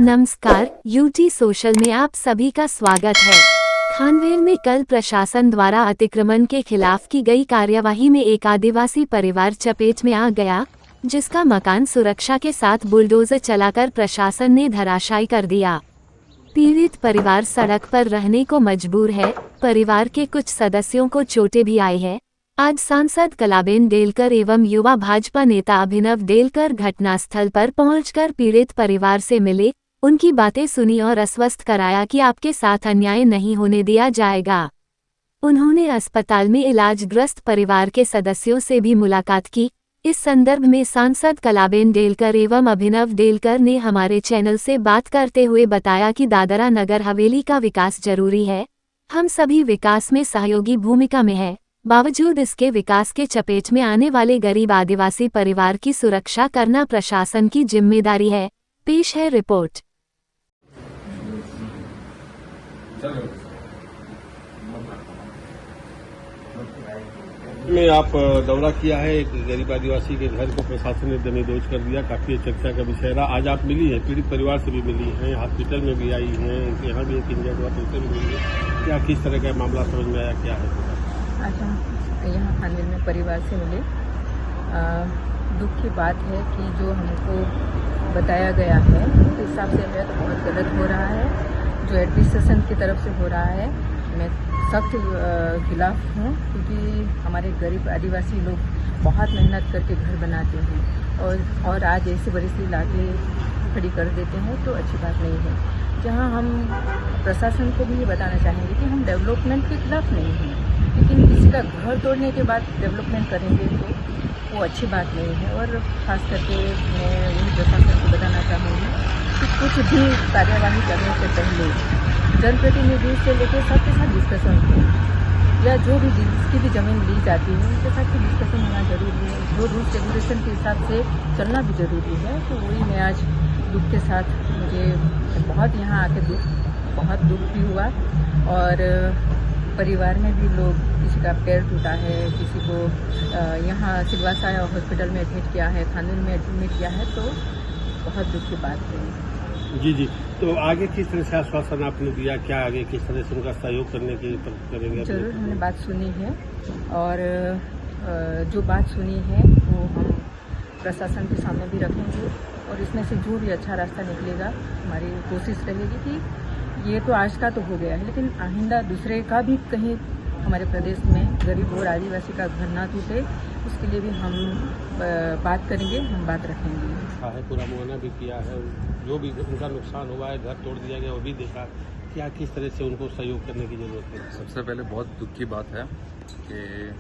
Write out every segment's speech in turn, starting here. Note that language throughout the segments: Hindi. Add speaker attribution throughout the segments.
Speaker 1: नमस्कार, यूटी सोशल में आप सभी का स्वागत है। खानवेल में कल प्रशासन द्वारा अतिक्रमण के खिलाफ की गई कार्यवाही में एक आदिवासी परिवार चपेट में आ गया, जिसका मकान सुरक्षा के साथ बुलडोजर चलाकर प्रशासन ने धराशायी कर दिया। पीड़ित परिवार सड़क पर रहने को मजबूर है। परिवार के कुछ सदस्यों को चोटें भी आई है। आज सांसद कलाबेन डेलकर एवं युवा भाजपा नेता अभिनव डेलकर घटनास्थल पर पहुंचकर पीड़ित परिवार से मिले, उनकी बातें सुनी और आश्वस्त कराया कि आपके साथ अन्याय नहीं होने दिया जाएगा। उन्होंने अस्पताल में इलाजग्रस्त परिवार के सदस्यों से भी मुलाकात की। इस संदर्भ में सांसद कलाबेन डेलकर एवं अभिनव डेलकर ने हमारे चैनल से बात करते हुए बताया कि दादरा नगर हवेली का विकास जरूरी है। हम सभी विकास में सहयोगी भूमिका में हैं। बावजूद इसके विकास के चपेट में आने वाले गरीब आदिवासी परिवार की सुरक्षा करना प्रशासन की जिम्मेदारी है। पेश है रिपोर्ट।
Speaker 2: में आप दौरा किया है, एक गरीब आदिवासी के घर को प्रशासन ने दमेदोज कर दिया, काफी चर्चा का विषय रहा। आज आप मिली है, पीड़ित परिवार से भी मिली हैं, हॉस्पिटल में भी आई हैं, यहाँ भी एक इंडिया हुआ तो उससे भी मिली है। क्या किस तरह का मामला समझ में आया, क्या है?
Speaker 3: आज हम यहाँ खानवेल में परिवार से मिले। दुख की बात है कि जो हमको बताया गया है उस हिसाब से है तो बहुत गलत हो रहा है। जो एडमिनिस्ट्रेशन की तरफ से हो रहा है, मैं सख्त खिलाफ हूँ, क्योंकि हमारे गरीब आदिवासी लोग बहुत मेहनत करके घर बनाते हैं और आज ऐसी परिस्थिति लाके खड़ी कर देते हैं तो अच्छी बात नहीं है। जहाँ हम प्रशासन को भी ये बताना चाहेंगे कि हम डेवलपमेंट के खिलाफ नहीं हैं, लेकिन किसी का घर तोड़ने के बाद डेवलपमेंट करेंगे तो वो अच्छी बात नहीं है। और ख़ास करके मैं यही प्रशासन को बताना चाहूँगी कि कुछ भी कार्यवाही करने से पहले जनप्रतिनिधि से लेकर सबके साथ डिस्कशन हो, या जो भी जिसकी भी ज़मीन ली जाती है उनके साथ भी डिस्कशन होना जरूरी है। जो रूल्स रेगुलेशन के हिसाब से चलना भी जरूरी है। तो वही मैं आज दुख के साथ, मुझे बहुत यहाँ आके बहुत दुख भी हुआ। और परिवार में भी लोग, किसी का पैर टूटा है, किसी को यहाँ सिलवासा हॉस्पिटल में एडमिट किया है, खानवेल में एडमिट किया है, तो बहुत दुख की बात है।
Speaker 2: जी, तो आगे किस तरह से आश्वासन आपने दिया, क्या आगे किस तरह से उनका सहयोग करने की करेंगे?
Speaker 3: जरूर हमने बात सुनी है और जो बात सुनी है वो हम प्रशासन के सामने भी रखेंगे और इसमें से जो भी अच्छा रास्ता निकलेगा, हमारी कोशिश रहेगी कि ये तो आज का तो हो गया है, लेकिन आइंदा दूसरे का भी कहीं हमारे प्रदेश में गरीब और आदिवासी का घर ना टूटे, उसके लिए भी हम बात करेंगे, हम बात रखेंगे।
Speaker 2: है पूरा मुआयना भी किया है, जो भी उनका नुकसान हुआ है, घर तोड़ दिया गया वो भी देखा। क्या किस तरह से उनको सहयोग करने की जरूरत है?
Speaker 4: सबसे पहले बहुत दुख की बात है कि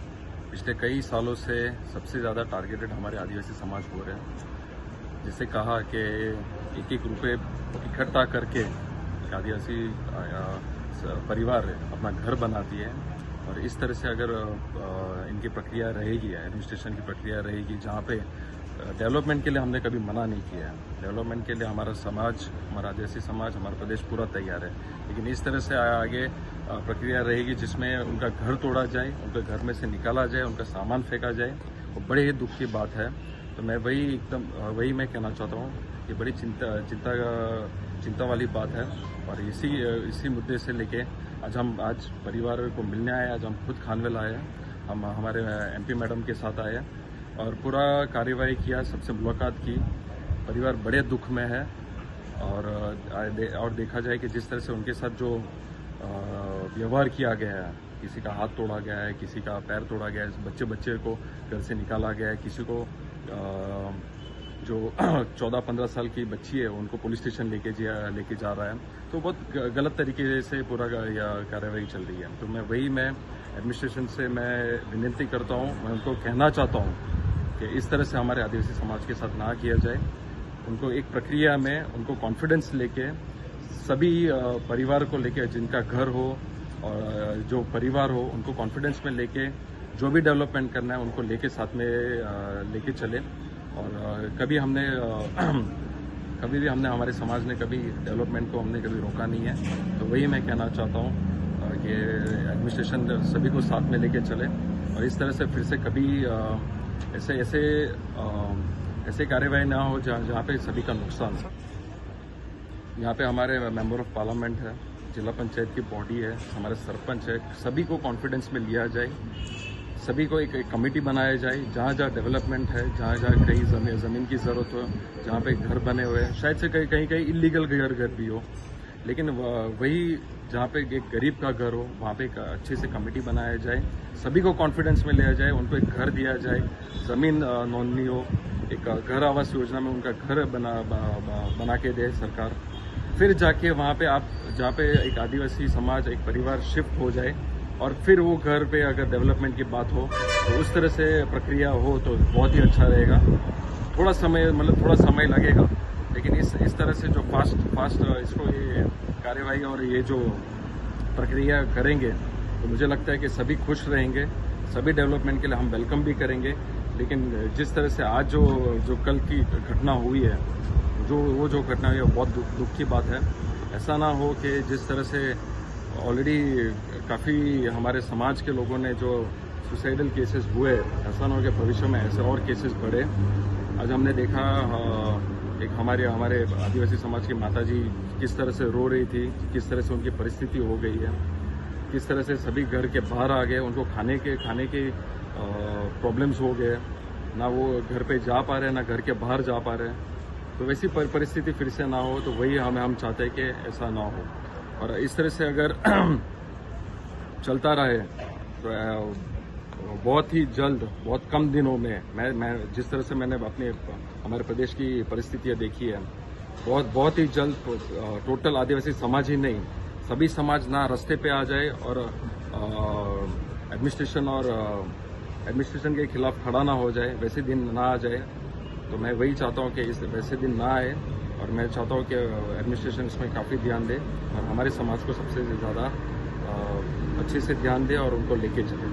Speaker 4: पिछले कई सालों से सबसे ज़्यादा टारगेटेड हमारे आदिवासी समाज हो रहे हैं। जिसे कहा कि एक एक रुपये इकट्ठा करके आदिवासी परिवार अपना घर बनाती है। और इस तरह से अगर इनकी प्रक्रिया रहेगी, एडमिनिस्ट्रेशन की प्रक्रिया रहेगी, जहाँ पे डेवलपमेंट के लिए हमने कभी मना नहीं किया है। डेवलपमेंट के लिए हमारा समाज, हमारा आदिवासी समाज, हमारा प्रदेश पूरा तैयार है। लेकिन इस तरह से आगे प्रक्रिया रहेगी जिसमें उनका घर तोड़ा जाए, उनके घर में से निकाला जाए, उनका सामान फेंका जाए, वो बड़े ही दुख की बात है। तो मैं वही मैं कहना चाहता हूँ कि बड़ी चिंता वाली बात है। और इसी मुद्दे से लेके आज परिवार को मिलने आए। आज हम खुद खानवेल आए हैं, हम हमारे MP मैडम के साथ आए हैं और पूरा कार्यवाही किया, सबसे मुलाकात की। परिवार बड़े दुख में है और देखा जाए कि जिस तरह से उनके साथ जो व्यवहार किया गया है, किसी का हाथ तोड़ा गया है, किसी का पैर तोड़ा गया है, बच्चे को घर से निकाला गया है, किसी को जो 14-15 साल की बच्ची है उनको पुलिस स्टेशन लेके जा रहा है। तो बहुत गलत तरीके से पूरा कार्यवाही चल रही है। तो मैं एडमिनिस्ट्रेशन से मैं विनती करता हूँ, मैं उनको कहना चाहता हूँ कि इस तरह से हमारे आदिवासी समाज के साथ ना किया जाए। उनको एक प्रक्रिया में उनको कॉन्फिडेंस लेके, सभी परिवार को लेके, जिनका घर हो और जो परिवार हो, उनको कॉन्फिडेंस में लेके जो भी डेवलपमेंट करना है उनको लेके साथ में लेके चले। और कभी भी हमने हमारे समाज ने कभी डेवलपमेंट को हमने कभी रोका नहीं है। तो वही मैं कहना चाहता हूँ कि एडमिनिस्ट्रेशन सभी को साथ में लेके चले और इस तरह से फिर से कभी ऐसे कार्यवाही ना हो जहाँ पे सभी का नुकसान हो। यहाँ पे हमारे मेंबर ऑफ पार्लियामेंट है, जिला पंचायत की बॉडी है, हमारे सरपंच है, सभी को कॉन्फिडेंस में लिया जाए, सभी को एक कमेटी बनाया जाए, जहाँ जहाँ डेवलपमेंट है, जहाँ जहाँ कहीं ज़मीन की ज़रूरत हो, जहाँ पे घर बने हुए हैं, शायद से कहीं इलीगल घर भी हो, लेकिन वही जहाँ पे एक गरीब का घर हो वहाँ पे एक अच्छे से कमेटी बनाया जाए, सभी को कॉन्फिडेंस में लिया जाए, उनको एक घर दिया जाए, ज़मीन नोंदनी हो, एक घर आवास योजना में उनका घर बना के दे सरकार। फिर जाके वहाँ पे आप जहाँ पे एक आदिवासी समाज एक परिवार शिफ्ट हो जाए और फिर वो घर पे अगर डेवलपमेंट की बात हो तो उस तरह से प्रक्रिया हो तो बहुत ही अच्छा रहेगा। थोड़ा समय लगेगा, लेकिन इस तरह से जो फास्ट इसको ये कार्यवाही और ये जो प्रक्रिया करेंगे तो मुझे लगता है कि सभी खुश रहेंगे, सभी डेवलपमेंट के लिए हम वेलकम भी करेंगे। लेकिन जिस तरह से आज जो कल की घटना हुई है, वो जो घटना हुई है बहुत दुख की बात है। ऐसा ना हो कि जिस तरह से ऑलरेडी काफ़ी हमारे समाज के लोगों ने जो सुसाइडल केसेस हुए, ऐसा ना हो कि भविष्य में ऐसे और केसेस बढ़े। आज हमने देखा एक हमारे आदिवासी समाज की माताजी किस तरह से रो रही थी, किस तरह से उनकी परिस्थिति हो गई है, किस तरह से सभी घर के बाहर आ गए, उनको खाने के प्रॉब्लम्स हो गए, ना वो घर पे जा पा रहे हैं ना घर के बाहर जा पा रहे हैं। तो वैसी परिस्थिति फिर से ना हो, तो वही हम चाहते हैं कि ऐसा ना हो। और इस तरह से अगर चलता रहे तो बहुत ही जल्द, बहुत कम दिनों में मैं जिस तरह से मैंने हमारे प्रदेश की परिस्थितियाँ देखी है, बहुत ही जल्द टोटल आदिवासी समाज ही नहीं, सभी समाज ना रास्ते पे आ जाए और एडमिनिस्ट्रेशन के खिलाफ खड़ा ना हो जाए, वैसे दिन ना आ जाए। तो मैं वही चाहता हूँ कि वैसे दिन ना आए, और मैं चाहता हूँ कि एडमिनिस्ट्रेशन इसमें काफ़ी ध्यान दे और हमारे समाज को सबसे ज़्यादा अच्छे से ध्यान दे और उनको लेके चले।